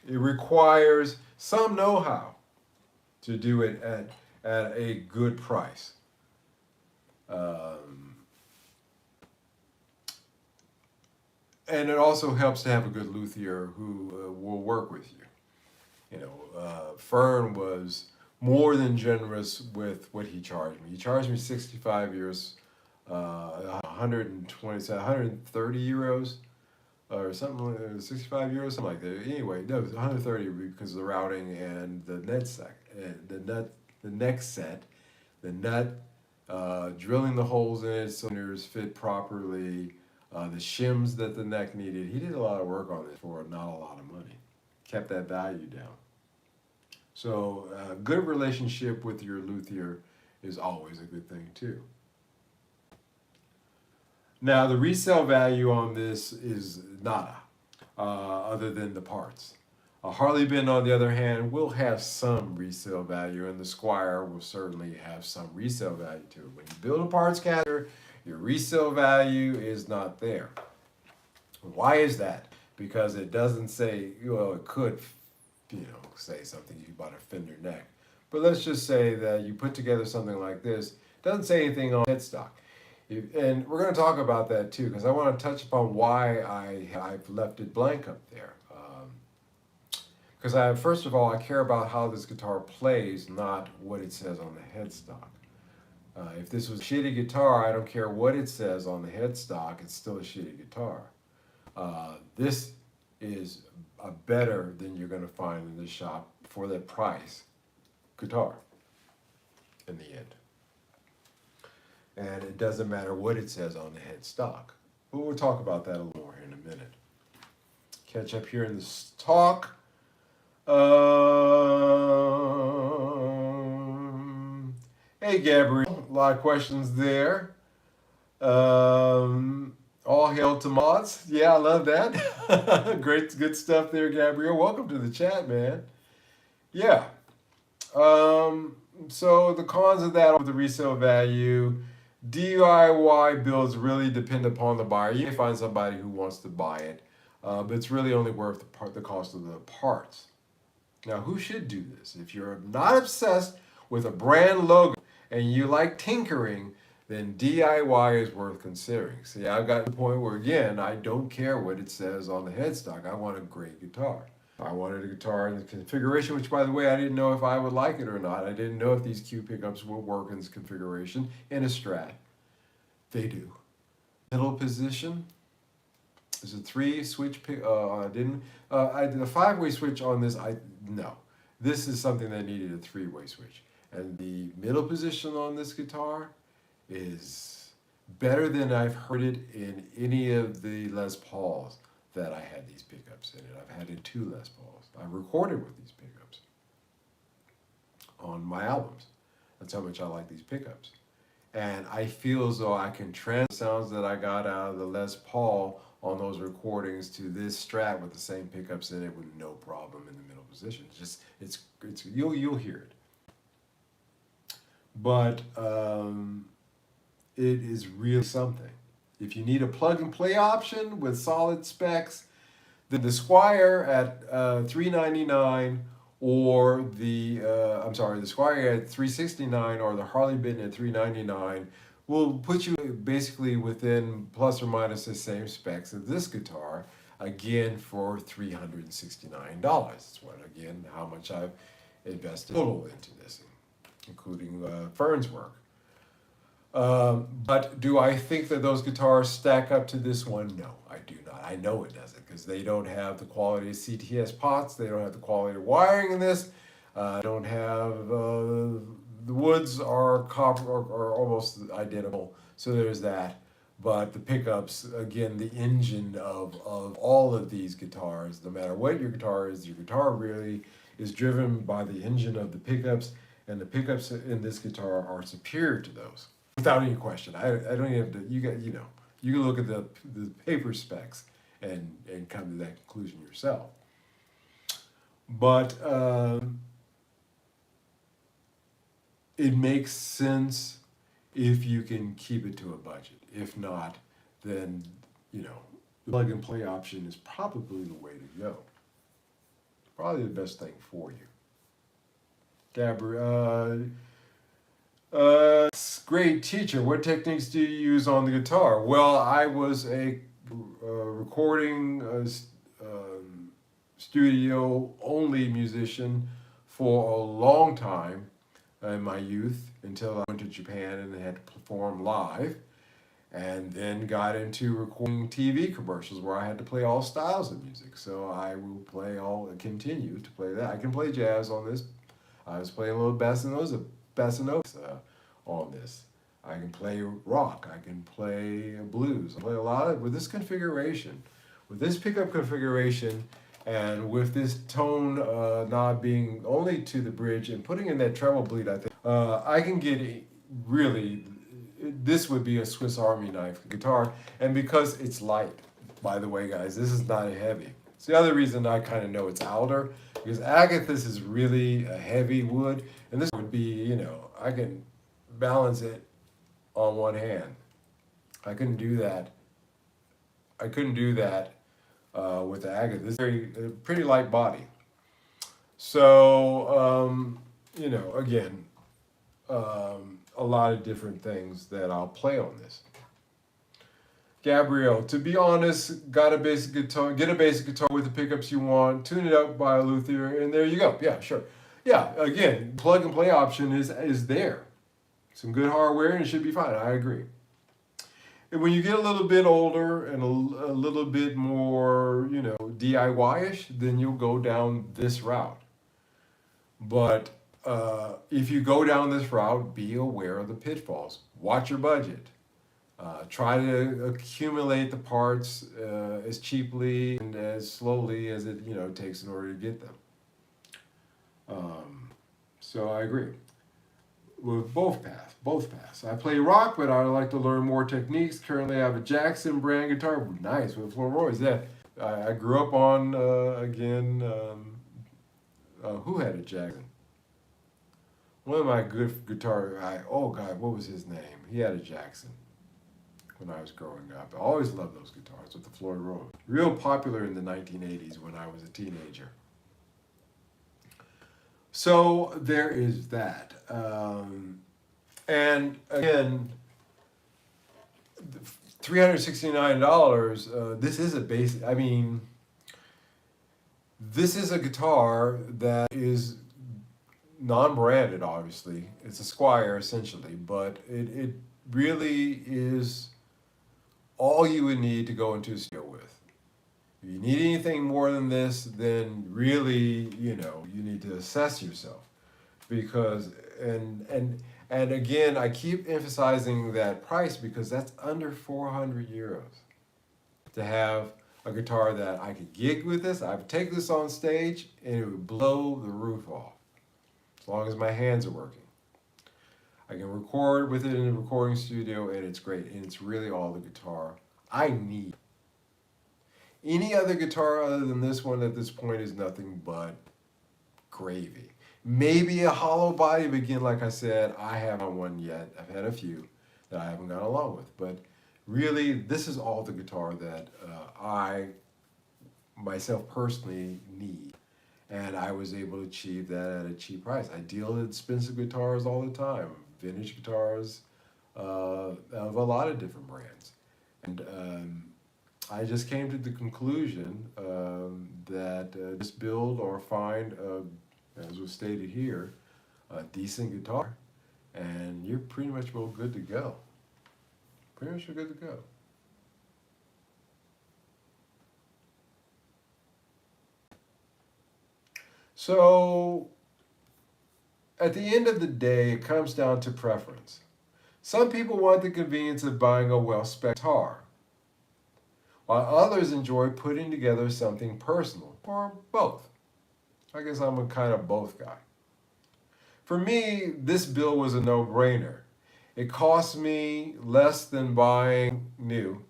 It requires some know-how to do it at a good price. And it also helps to have a good luthier who will work with you. Fern was more than generous with what he charged me. He charged me 65 euros, 130 euros, or something, 65 euros, something like that. Anyway, no, it was 130 because of the routing and the net set, the neck set, the nut, drilling the holes in it so cylinders fit properly, the shims that the neck needed. He did a lot of work on this for not a lot of money. Kept that value down. So a good relationship with your luthier is always a good thing too. Now the resale value on this is nada, other than the parts. A Harley Benton, on the other hand, will have some resale value, and the Squier will certainly have some resale value too. When you build a parts caster, your resale value is not there. Why is that? Because it doesn't say, well, it could, say something you bought a fender neck. But let's just say that you put together something like this. It doesn't say anything on headstock. And we're going to talk about that too, because I want to touch upon why I've left it blank up there. Because first of all, I care about how this guitar plays, not what it says on the headstock. If this was a shitty guitar, I don't care what it says on the headstock, it's still a shitty guitar. This is a better than you're going to find in the shop for that price guitar in the end. And it doesn't matter what it says on the headstock. But we'll talk about that a little more here in a minute. Catch up here in this talk. Hey, Gabrielle, a lot of questions there. All hail to mods. Yeah, I love that. Great, good stuff there, Gabrielle. Welcome to the chat, man. Yeah. So the cons of that, the resale value, DIY builds really depend upon the buyer. You may find somebody who wants to buy it, but it's really only worth the cost of the parts. Now, who should do this? If you're not obsessed with a brand logo and you like tinkering, then DIY is worth considering. See, I've got to the point where, again, I don't care what it says on the headstock. I want a great guitar. I wanted a guitar in the configuration, which, by the way, I didn't know if I would like it or not. I didn't know if these Q pickups would work in this configuration in a Strat. They do. Middle position. There's a 3-switch pick. I did a 5-way switch on this. No. This is something that needed a 3-way switch. And the middle position on this guitar is better than I've heard it in any of the Les Pauls that I had these pickups in it. I've had in 2 Les Pauls. I've recorded with these pickups on my albums. That's how much I like these pickups. And I feel as though I can transfer the sounds that I got out of the Les Paul on those recordings to this Strat with the same pickups in it with no problem in the middle position. It's you'll hear it. But it is really something. If you need a plug and play option with solid specs, then the Squier at $399 or the Squier at $369 or the Harley Benton at $399 will put you basically within plus or minus the same specs of this guitar, again for $369. That's how much I've invested total into this, including Fern's work. But do I think that those guitars stack up to this one? No, I do not. I know it doesn't, because they don't have the quality of CTS pots, they don't have the quality of wiring in this, don't have, the woods are copper or almost identical, so there's that. But the pickups, again, the engine of all of these guitars, no matter what your guitar is, your guitar really is driven by the engine of the pickups, and the pickups in this guitar are superior to those, without any question. I don't even have to. You can look at the paper specs and come to that conclusion yourself. But it makes sense if you can keep it to a budget. If not, then the plug and play option is probably the way to go. Probably the best thing for you. Gabrielle, great teacher. What techniques do you use on the guitar? Well, I was a recording studio only musician for a long time in my youth until I went to Japan and had to perform live, and then got into recording TV commercials where I had to play all styles of music. So I will continue to play that. I can play jazz on this. I was playing a little bass notes on this. I can play rock. I can play blues. I play a lot with this configuration, with this pickup configuration, and with this tone knob being only to the bridge and putting in that treble bleed. I think I can get really. This would be a Swiss Army knife guitar, and because it's light, by the way, guys, this is not a heavy. It's the other reason I kind of know it's alder, because agathis is really a heavy wood, and this would be, I can balance it on one hand. I couldn't do that. With the agate. This is a pretty light body. So, again, a lot of different things that I'll play on this. Gabrielle, to be honest, get a basic guitar with the pickups you want, tune it up by a luthier, and there you go. Yeah, sure. Yeah, again, plug and play option is there. Some good hardware and it should be fine. I agree. And when you get a little bit older and a little bit more, DIY-ish, then you'll go down this route. But if you go down this route, be aware of the pitfalls. Watch your budget. Try to accumulate the parts as cheaply and as slowly as it takes in order to get them. So I agree with both paths. I play rock, but I like to learn more techniques. Currently, I have a Jackson brand guitar. Nice, with Floyd. Yeah, I grew up on who had a Jackson? One of my good guitar guys. Oh God, what was his name? He had a Jackson when I was growing up. I always loved those guitars with the Floyd Rose. Real popular in the 1980s when I was a teenager. So there is that. And again, $369, this is a basic, this is a guitar that is non-branded, obviously. It's a Squier, essentially, but it really is all you would need to go into a studio with. If you need anything more than this, then really, you need to assess yourself. Because, and again, I keep emphasizing that price because that's under 400 euros. To have a guitar that I could gig with this, I would take this on stage and it would blow the roof off. As long as my hands are working. I can record with it in a recording studio and it's great. And it's really all the guitar I need. Any other guitar other than this one at this point is nothing but gravy. Maybe a hollow body, but again, like I said, I haven't one yet. I've had a few that I haven't gone along with. But really, this is all the guitar that I, myself personally, need. And I was able to achieve that at a cheap price. I deal with expensive guitars all the time. Vintage guitars of a lot of different brands. And I just came to the conclusion that just build or find, as was stated here, a decent guitar, and you're pretty much well good to go. Pretty much good to go. So, at the end of the day, it comes down to preference. Some people want the convenience of buying a well-spec guitar, while others enjoy putting together something personal, or both. I guess I'm a kind of both guy. For me, this build was a no-brainer. It cost me less than buying new.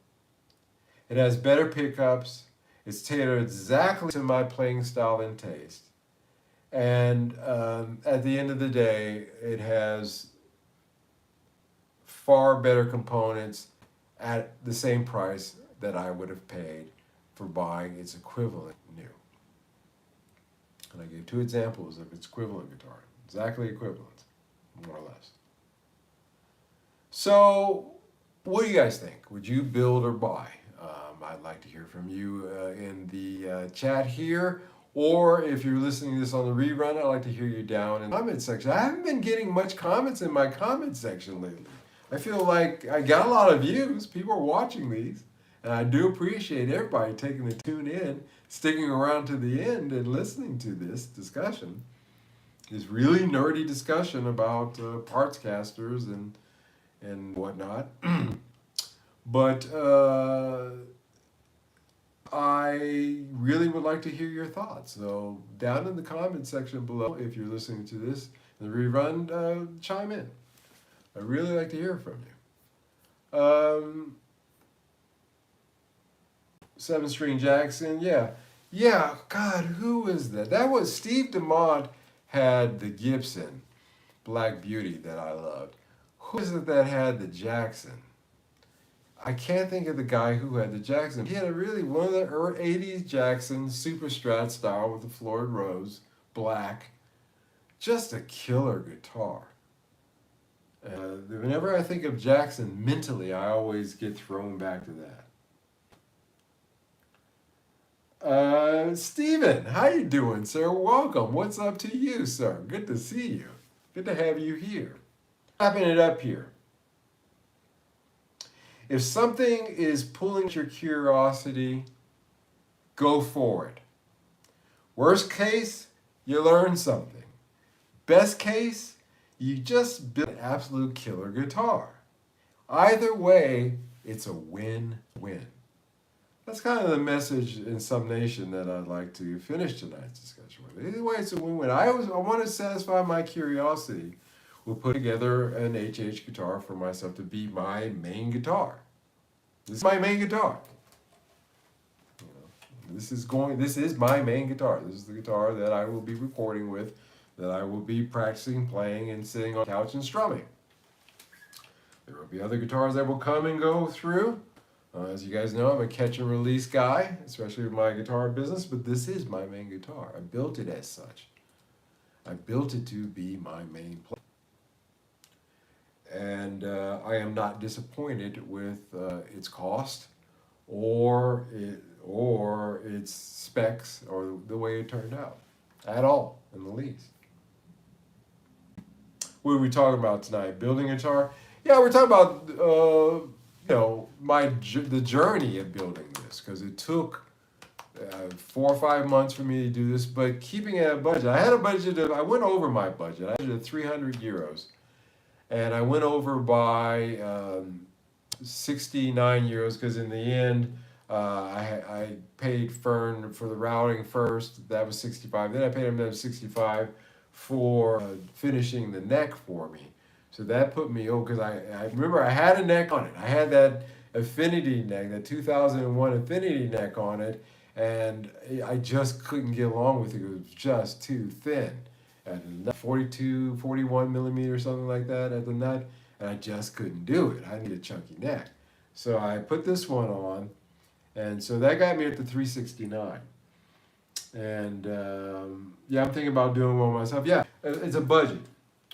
It has better pickups. It's tailored exactly to my playing style and taste. And at the end of the day, it has far better components at the same price that I would have paid for buying its equivalent new. And I gave two examples of its equivalent guitar, exactly equivalent, more or less. So, what do you guys think? Would you build or buy? I'd like to hear from you in the chat here, or if you're listening to this on the rerun, I'd like to hear you down in the comment section. I haven't been getting much comments in my comment section lately. I feel like I got a lot of views. People are watching these, and I do appreciate everybody taking the tune in, sticking around to the end and listening to this discussion. This really nerdy discussion about parts casters and whatnot. But I really would like to hear your thoughts. So down in the comment section below, if you're listening to this in the rerun, chime in. I'd really like to hear from you. 7-string Jackson, yeah. Yeah, God, who is that? That was Steve DeMont had the Gibson Black Beauty that I loved. Who is it that had the Jackson? I can't think of the guy who had the Jackson. He had a really one of the 80s Jackson Super Strat style with the Floyd Rose, black. Just a killer guitar. Whenever I think of Jackson mentally, I always get thrown back to that. Steven, how you doing, sir? Welcome. What's up to you, sir? Good to see you. Good to have you here. Wrapping it up here. If something is pulling at your curiosity, go for it. Worst case, you learn something. Best case, you just build an absolute killer guitar. Either way, it's a win-win. That's kind of the message in summation that I'd like to finish tonight's discussion with. Either way, it's a win-win. I want to satisfy my curiosity. We'll put together an HH guitar for myself to be my main guitar. This is my main guitar. You know, this is my main guitar. This is the guitar that I will be recording with, that I will be practicing playing and sitting on the couch and strumming. There will be other guitars that will come and go through. As you guys know, I'm a catch and release guy, especially with my guitar business, but this is my main guitar. I built it as such. I built it to be my main play. And I am not disappointed with its cost or its specs or the way it turned out at all, in the least. What are we talking about tonight? Building a guitar? Yeah, we're talking about the journey of building this, because it took 4 or 5 months for me to do this, but keeping it at a budget. I had a budget I went over my budget. I had 300 euros. And I went over by 69 euros because in the end, I paid Fern for the routing first. That was 65. Then I paid him another 65 for finishing the neck for me. So that put me over, because I remember I had a neck on it. I had that Affinity neck, that 2001 Affinity neck on it, and I just couldn't get along with it. It was just too thin. At the nut, 42, 41 millimeters, something like that at the nut, and I just couldn't do it. I need a chunky neck. So I put this one on, and so that got me at the 369. And yeah, I'm thinking about doing one myself. Yeah, it's a budget.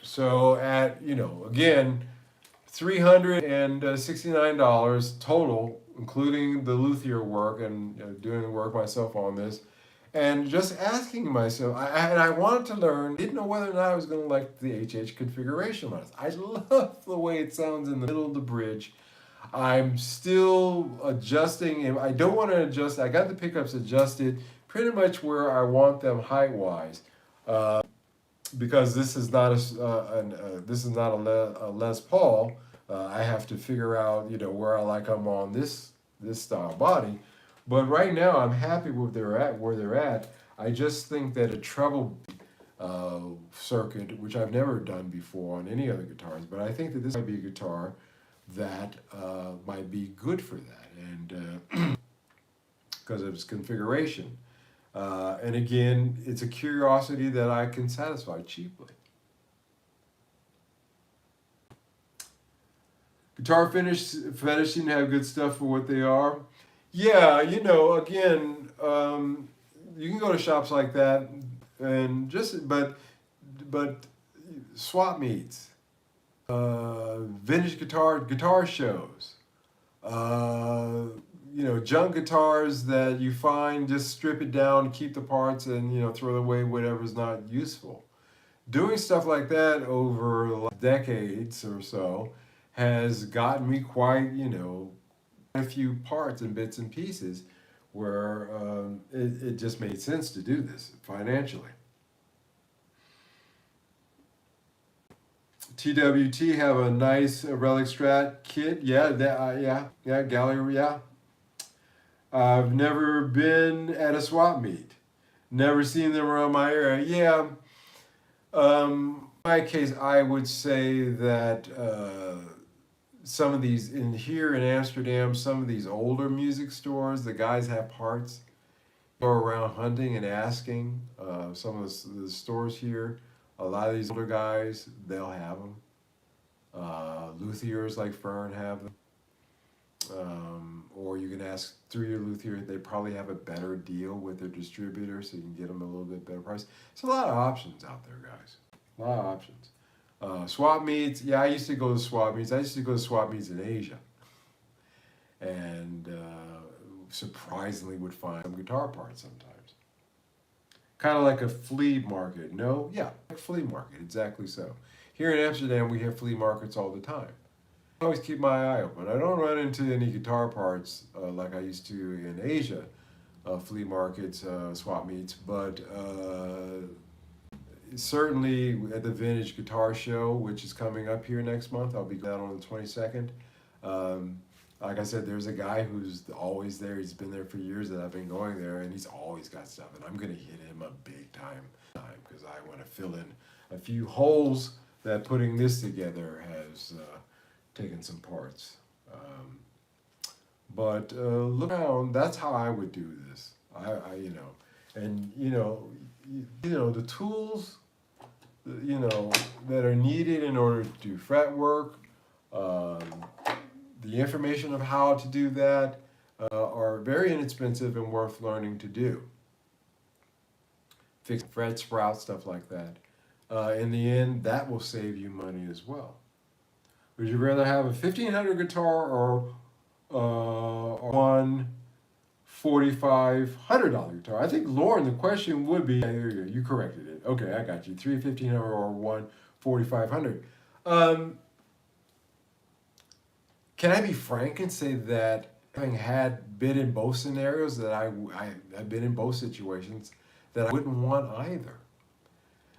So at, again, $369 total, including the luthier work and doing the work myself on this. And just asking myself, I wanted to learn, didn't know whether or not I was going to like the HH configuration on it. I love the way it sounds in the middle of the bridge. I'm still adjusting, I don't want to adjust, I got the pickups adjusted pretty much where I want them height-wise. Because this is not a Les Paul, I have to figure out, where I like them on this style body. But right now, I'm happy with where they're at. I just think that a treble circuit, which I've never done before on any other guitars, but I think that this might be a guitar that might be good for that, and because of its configuration. And again, it's a curiosity that I can satisfy cheaply. Guitar fetish seem to have good stuff for what they are. Yeah, again, you can go to shops like that and but swap meets, vintage guitar shows, uh, junk guitars that you find, just strip it down, keep the parts, and throw away whatever's not useful. Doing stuff like that over decades or so has gotten me quite, a few parts and bits and pieces where it just made sense to do this financially. TWT have a nice Relic Strat kit. Yeah, yeah, gallery, yeah. I've never been at a swap meet. Never seen them around my area. Yeah. In my case, I would say that some of these here in Amsterdam, some of these older music stores, the guys have parts. Go around hunting and asking. Some of the stores here, a lot of these older guys, they'll have them. Luthiers like Fern have them. Or you can ask through your luthier, they probably have a better deal with their distributor, so you can get them a little bit better price. There's a lot of options out there, guys. A lot of options. Swap meets, yeah, I used to go to swap meets. I used to go to swap meets in Asia, and surprisingly would find some guitar parts sometimes. Kind of like a flea market. No, yeah, like flea market, exactly so. Here in Amsterdam, we have flea markets all the time. I always keep my eye open. I don't run into any guitar parts like I used to in Asia, flea markets, swap meets, but certainly at the Vintage Guitar Show, which is coming up here next month. I'll be down on the 22nd. Like I said, there's a guy who's always there. He's been there for years that I've been going there, and he's always got stuff. And I'm going to hit him up big time because I want to fill in a few holes that putting this together has taken some parts. But look around. That's how I would do this. And the tools, that are needed in order to do fret work, the information of how to do that are very inexpensive and worth learning to do. Fix fret sprouts, stuff like that. In the end, that will save you money as well. Would you rather have a $1,500 guitar or one $4,500 guitar? I think, Lauren, the question would be, there you go, you corrected it. Okay, I got you. 3 $1,500 or one $4,500. Can I be frank and say that having been in both scenarios, that I've been in both situations, that I wouldn't want either.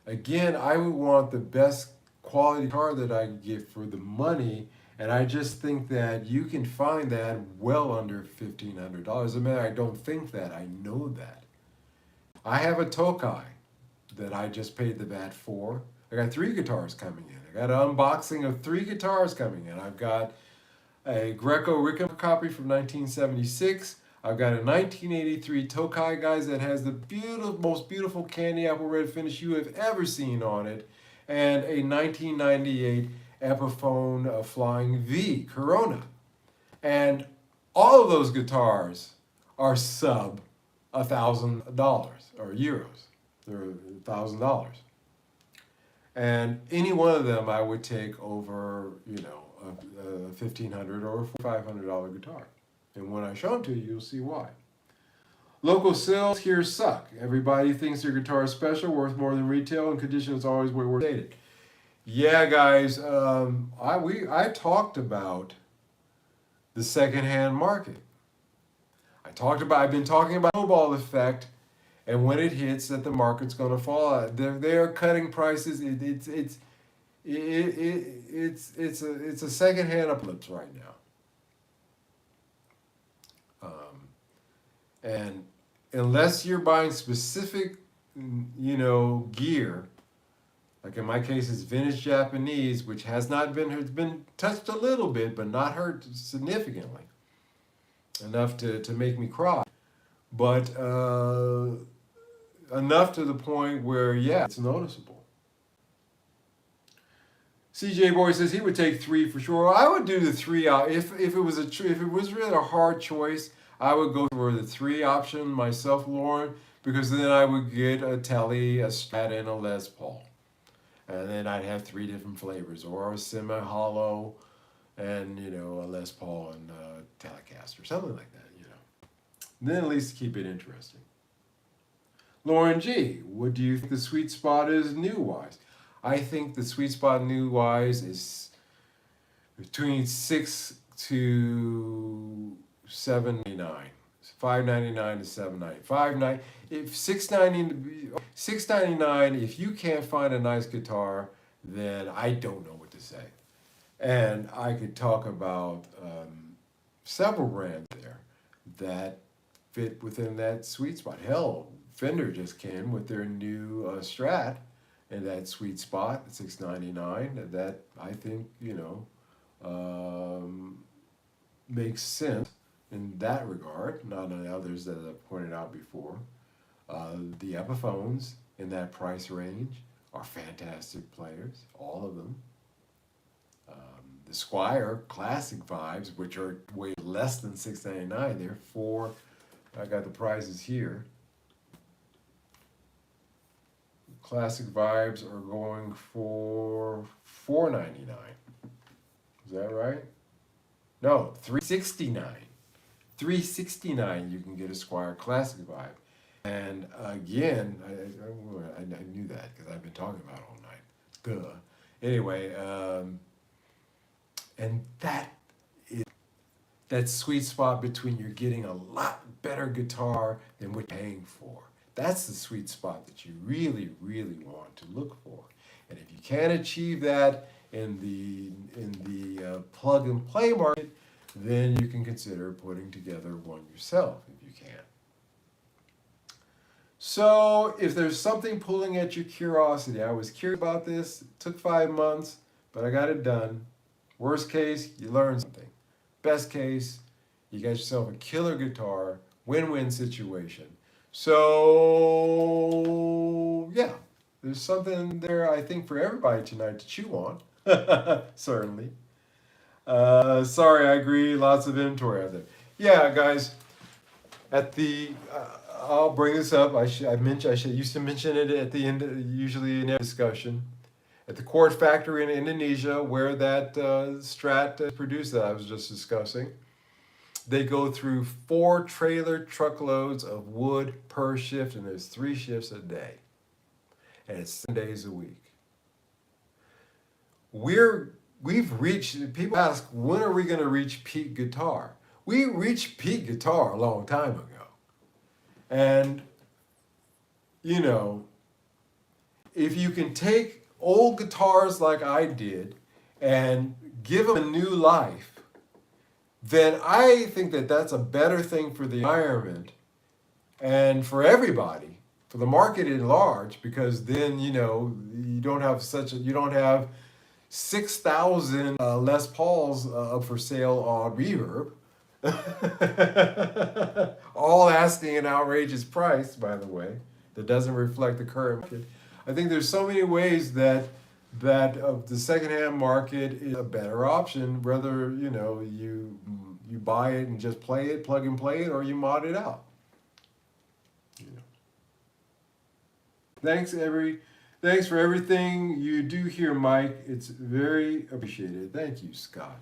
Again, I would want the best quality guitar that I can get for the money, and I just think that you can find that well under $1,500. I mean, I don't think that, I know that. I have a Tokai that I just paid the VAT for. I got 3 guitars coming in. I got an unboxing of 3 guitars coming in. I've got a Greco Rickham copy from 1976. I've got a 1983 Tokai, guys, that has the most beautiful candy apple red finish you have ever seen on it, and a 1998 Epiphone Flying V Corona. And all of those guitars are sub $1,000 or euros. They're $1,000. And any one of them I would take over, a $1,500 or a $500 guitar. And when I show them to you, you'll see why. Local sales here suck. Everybody thinks their guitar is special, worth more than retail, and condition is always way worse stated. Yeah, guys, I talked about the secondhand market. I've been talking about the snowball effect, and when it hits, that the market's going to fall. They are cutting prices. It's a secondhand apocalypse right now. And unless you're buying specific, gear, like in my case, it's vintage Japanese, which has been touched a little bit, but not hurt significantly enough to make me cry. But enough to the point where, yeah, it's noticeable. CJ Boy says he would take 3 for sure. I would do the 3 out if it was if it was really a hard choice. I would go for the 3 option myself, Lauren, because then I would get a Telly, a Strat, and a Les Paul, and then I'd have 3 different flavors, or a semi-hollow, and a Les Paul and a Telecaster, something like that. Then at least keep it interesting. Lauren G, what do you think the sweet spot is new-wise? I think the sweet spot new-wise is between $6 to $7.99, $5.99 to $7.99. If $6.99, if you can't find a nice guitar, then I don't know what to say. And I could talk about several brands there that fit within that sweet spot. Hell, Fender just came with their new Strat in that sweet spot at $6.99. That I think makes sense in that regard, not on others that I've pointed out before. The Epiphones in that price range are fantastic players, all of them. The Squier Classic Vibes, which are way less than $6.99, they're $4. I got the prices here. Classic Vibes are going for $4.99. Is that right? No, $3.69. $3.69 you can get a Squier Classic Vibe. And again, I knew that because I've been talking about it all night. Duh. Anyway, and that is that sweet spot between you're getting a lot better guitar than what you're paying for. That's the sweet spot that you really, really want to look for. And if you can't achieve that in the plug and play market, then you can consider putting together one yourself if you can. So if there's something pulling at your curiosity, I was curious about this. It took 5 months, but I got it done. Worst case, you learn something. Best case, you got yourself a killer guitar, win-win situation. So, yeah, there's something there, I think, for everybody tonight to chew on. Certainly. Sorry, I agree, lots of inventory out there. Yeah, guys, at the, I'll bring this up. I used to mention it at the end, usually in every discussion. At the Quartz factory in Indonesia, where that Strat is produced that I was just discussing, they go through 4 trailer truckloads of wood per shift, and there's 3 shifts a day, and it's 7 days a week. We've reached. People ask, when are we going to reach peak guitar? We reached peak guitar a long time ago, and if you can take old guitars like I did and give them a new life, then I think that that's a better thing for the environment and for everybody, for the market at large, because then you don't have 6,000 Les Pauls up for sale on Reverb, all asking an outrageous price, by the way, that doesn't reflect the current market. I think there's so many ways that of the secondhand market is a better option, whether you buy it and just play it, plug and play it, or you mod it out. Thanks for everything you do here, Mike. It's very appreciated. Thank you, Scott,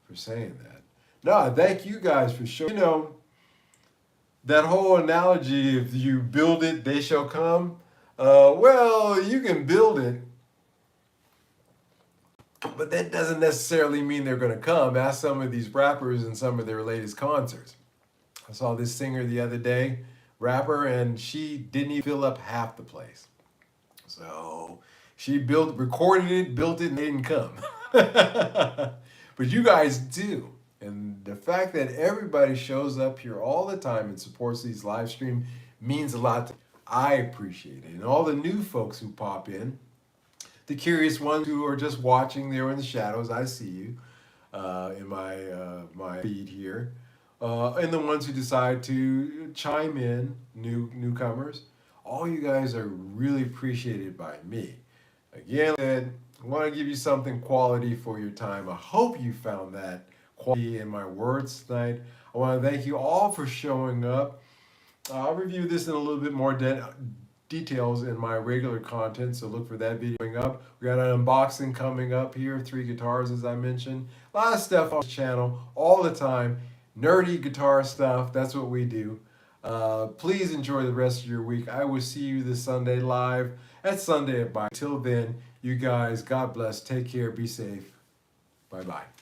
for saying that. No, thank you guys for showing. That whole analogy, if you build it, they shall come. Well, you can build it, but that doesn't necessarily mean they're going to come. Ask some of these rappers in some of their latest concerts. I saw this singer the other day, rapper, and she didn't even fill up half the place. So she recorded it, built it, and they didn't come. But you guys do. And the fact that everybody shows up here all the time and supports these live stream means a lot. I appreciate it. And all the new folks who pop in, the curious ones who are just watching there in the shadows, I see you in my feed here. And the ones who decide to chime in, newcomers, all you guys are really appreciated by me. Again, I want to give you something quality for your time. I hope you found that quality in my words tonight. I want to thank you all for showing up. I'll review this in a little bit more details in my regular content, so look for that video coming up. We got an unboxing coming up here, 3 guitars as I mentioned. A lot of stuff on the channel all the time. Nerdy guitar stuff, that's what we do. Please enjoy the rest of your week. I will see you this Sunday live at Sunday at Bye. Till then, you guys, God bless, take care, be safe. Bye-bye.